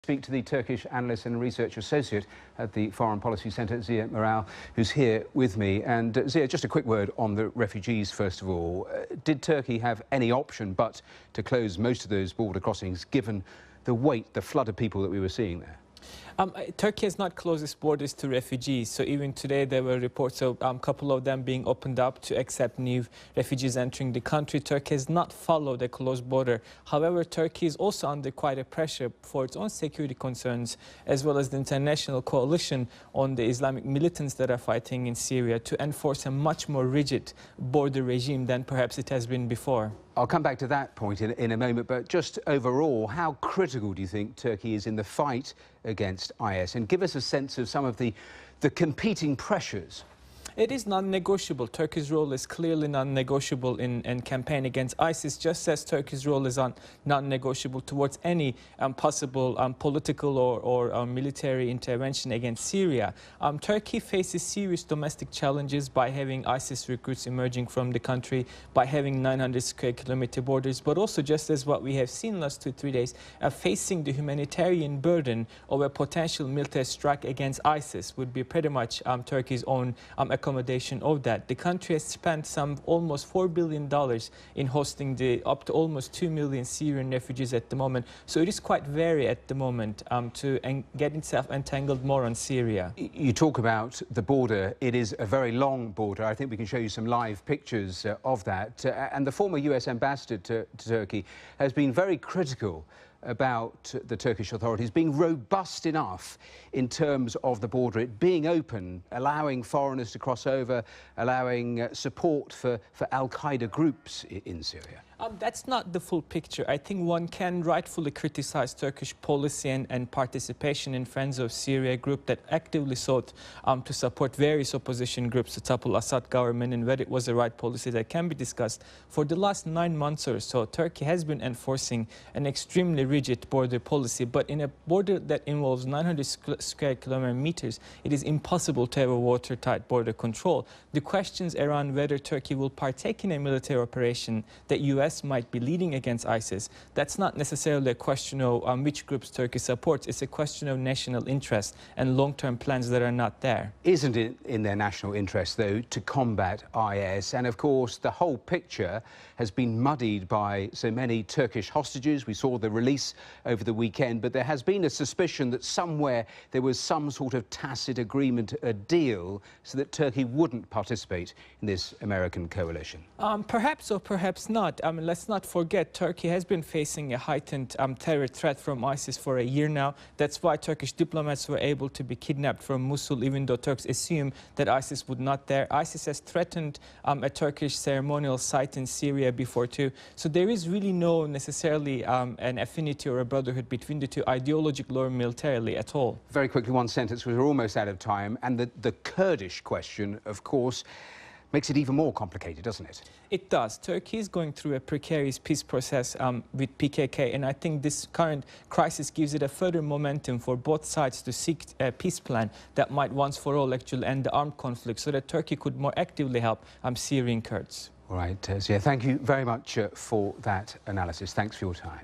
Speak to the Turkish analyst and research associate at the Foreign Policy Centre, Ziya Meral, who's here with me. And Ziya, just a quick word on the refugees, first of all. Did Turkey have any option but to close most of those border crossings, given the weight, the flood of people that we were seeing there? Turkey has not closed its borders to refugees, so even today there were reports of a couple of them being opened up to accept new refugees entering the country. Turkey has not followed a closed border. However, Turkey is also under quite a pressure for its own security concerns, as well as the international coalition on the Islamic militants that are fighting in Syria, to enforce a much more rigid border regime than perhaps it has been before. I'll come back to that point in a moment, but just overall, how critical do you think Turkey is in the fight against IS? And give us a sense of some of the competing pressures. It is non-negotiable. Turkey's role is clearly non-negotiable in campaign against ISIS, just as Turkey's role is non-negotiable towards any possible political or military intervention against Syria. Turkey faces serious domestic challenges by having ISIS recruits emerging from the country, by having 900 square kilometer borders, but also, just as what we have seen last 2-3 days, facing the humanitarian burden of a potential military strike against ISIS would be pretty much Turkey's own accommodation of that. The country has spent some almost $4 billion in hosting up to almost 2 million Syrian refugees at the moment. So it is quite wary at the moment to get itself entangled more on Syria. You talk about the border. It is a very long border. I think we can show you some live pictures of that. And the former US ambassador to Turkey has been very critical about the Turkish authorities being robust enough in terms of the border, it being open, allowing foreigners to cross over, allowing support for al-Qaeda groups in Syria. That's not the full picture. I think one can rightfully criticize Turkish policy and participation in Friends of Syria, a group that actively sought to support various opposition groups to topple Assad government, and whether it was the right policy that can be discussed. For the last 9 months or so, Turkey has been enforcing an extremely rigid border policy, but in a border that involves 900 square kilometers, it is impossible to have a watertight border control. The questions around whether Turkey will partake in a military operation that US might be leading against ISIS, that's not necessarily a question of which groups Turkey supports. It's a question of national interest and long-term plans that are not there. Isn't it in their national interest, though, to combat IS? And, of course, the whole picture has been muddied by so many Turkish hostages. We saw the release over the weekend, but there has been a suspicion that somewhere there was some sort of tacit agreement, a deal, so that Turkey wouldn't participate in this American coalition. Perhaps or perhaps not. Let's not forget, Turkey has been facing a heightened terror threat from ISIS for a year now. That's why Turkish diplomats were able to be kidnapped from Mosul, even though Turks assume that ISIS would not there. ISIS has threatened a Turkish ceremonial site in Syria before too. So there is really no necessarily an affinity or a brotherhood between the two, ideologically or militarily at all. Very quickly, one sentence, we're almost out of time. And the Kurdish question, of course, makes it even more complicated, doesn't it? It does. Turkey is going through a precarious peace process with PKK, and I think this current crisis gives it a further momentum for both sides to seek a peace plan that might once for all actually end the armed conflict, so that Turkey could more actively help Syrian Kurds. All right, Ziya, thank you very much for that analysis. Thanks for your time.